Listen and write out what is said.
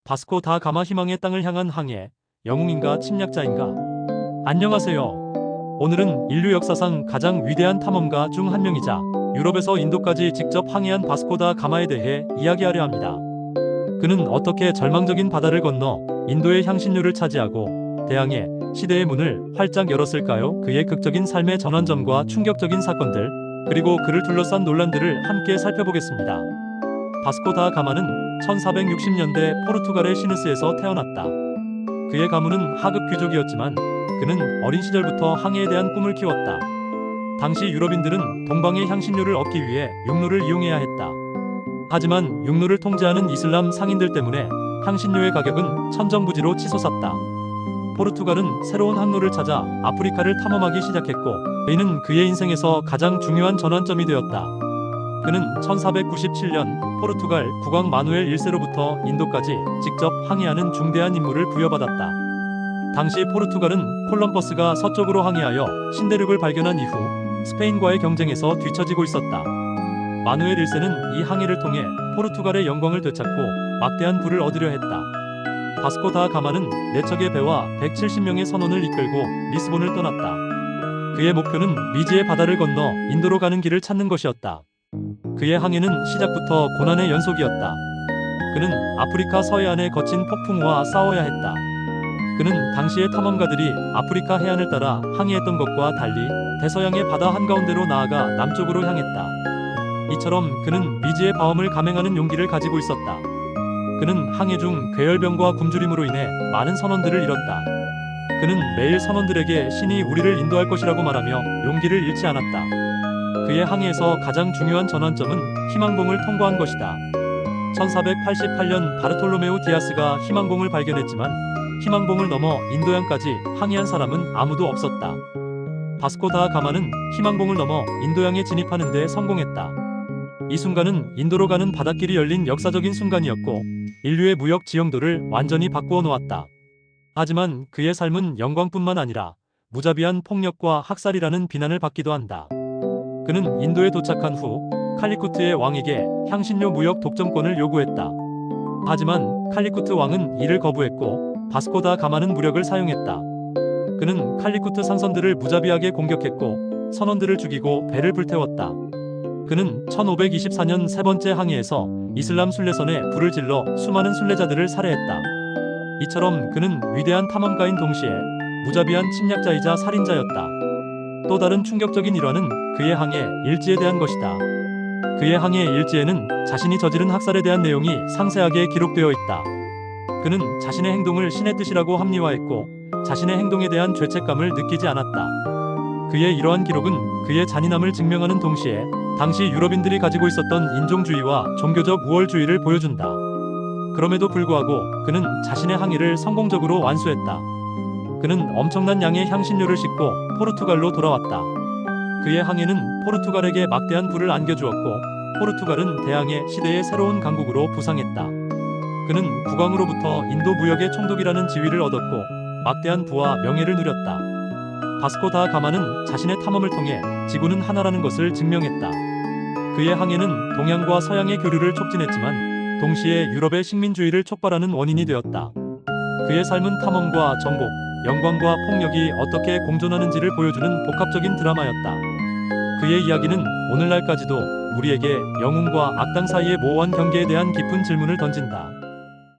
바스코 다 가마 희망의 땅을 향한 항해, 영웅인가 침략자인가? 안녕하세요. 오늘은 인류 역사상 가장 위대한 탐험가 중 한 명이자 유럽에서 인도까지 직접 항해한 바스코 다 가마에 대해 이야기하려 합니다. 그는 어떻게 절망적인 바다를 건너 인도의 향신료를 차지하고 대항해 시대의 문을 활짝 열었을까요? 그의 극적인 삶의 전환점과 충격적인 사건들, 그리고 그를 둘러싼 논란들을 함께 살펴보겠습니다. 바스코 다 가마는 1460년대 포르투갈의 시누스에서 태어났다. 그의 가문은 하급 귀족이었지만 그는 어린 시절부터 항해에 대한 꿈을 키웠다. 당시 유럽인들은 동방의 향신료를 얻기 위해 육로를 이용해야 했다. 하지만 육로를 통제하는 이슬람 상인들 때문에 향신료의 가격은 천정부지로 치솟았다. 포르투갈은 새로운 항로를 찾아 아프리카를 탐험하기 시작했고, 이는 그의 인생에서 가장 중요한 전환점이 되었다. 그는 1497년 포르투갈 국왕 마누엘 1세로부터 인도까지 직접 항해하는 중대한 임무를 부여받았다. 당시 포르투갈은 콜럼버스가 서쪽으로 항해하여 신대륙을 발견한 이후 스페인과의 경쟁에서 뒤처지고 있었다. 마누엘 1세는 이 항해를 통해 포르투갈의 영광을 되찾고 막대한 부를 얻으려 했다. 바스코 다 가마는 4척의 배와 170명의 선원을 이끌고 리스본을 떠났다. 그의 목표는 미지의 바다를 건너 인도로 가는 길을 찾는 것이었다. 그의 항해는 시작부터 고난의 연속이었다. 그는 아프리카 서해안의 거친 폭풍우와 싸워야 했다. 그는 당시의 탐험가들이 아프리카 해안을 따라 항해했던 것과 달리 대서양의 바다 한가운데로 나아가 남쪽으로 향했다. 이처럼 그는 미지의 바움을 감행하는 용기를 가지고 있었다. 그는 항해 중 괴열병과 굶주림으로 인해 많은 선원들을 잃었다. 그는 매일 선원들에게 신이 우리를 인도할 것이라고 말하며 용기를 잃지 않았다. 그의 항해에서 가장 중요한 전환점은 희망봉을 통과한 것이다. 1488년 바르톨로메우 디아스가 희망봉을 발견했지만 희망봉을 넘어 인도양까지 항해한 사람은 아무도 없었다. 바스코 다 가마는 희망봉을 넘어 인도양에 진입하는 데 성공했다. 이 순간은 인도로 가는 바닷길이 열린 역사적인 순간이었고 인류의 무역 지형도를 완전히 바꾸어 놓았다. 하지만 그의 삶은 영광뿐만 아니라 무자비한 폭력과 학살이라는 비난을 받기도 한다. 그는 인도에 도착한 후 칼리쿠트의 왕에게 향신료 무역 독점권을 요구했다. 하지만 칼리쿠트 왕은 이를 거부했고 바스코 다 가마는 무력을 사용했다. 그는 칼리쿠트 상선들을 무자비하게 공격했고 선원들을 죽이고 배를 불태웠다. 그는 1524년 세 번째 항해에서 이슬람 순례선에 불을 질러 수많은 순례자들을 살해했다. 이처럼 그는 위대한 탐험가인 동시에 무자비한 침략자이자 살인자였다. 또 다른 충격적인 일화는 그의 항해 일지에 대한 것이다. 그의 항해 일지에는 자신이 저지른 학살에 대한 내용이 상세하게 기록되어 있다. 그는 자신의 행동을 신의 뜻이라고 합리화했고 자신의 행동에 대한 죄책감을 느끼지 않았다. 그의 이러한 기록은 그의 잔인함을 증명하는 동시에 당시 유럽인들이 가지고 있었던 인종주의와 종교적 우월주의를 보여준다. 그럼에도 불구하고 그는 자신의 항해를 성공적으로 완수했다. 그는 엄청난 양의 향신료를 싣고 포르투갈로 돌아왔다. 그의 항해는 포르투갈에게 막대한 부를 안겨주었고 포르투갈은 대항해 시대의 새로운 강국으로 부상했다. 그는 국왕으로부터 인도 무역의 총독이라는 지위를 얻었고 막대한 부와 명예를 누렸다. 바스코 다 가마는 자신의 탐험을 통해 지구는 하나라는 것을 증명했다. 그의 항해는 동양과 서양의 교류를 촉진했지만 동시에 유럽의 식민주의를 촉발하는 원인이 되었다. 그의 삶은 탐험과 정복, 영광과 폭력이 어떻게 공존하는지를 보여주는 복합적인 드라마였다. 그의 이야기는 오늘날까지도 우리에게 영웅과 악당 사이의 모호한 경계에 대한 깊은 질문을 던진다.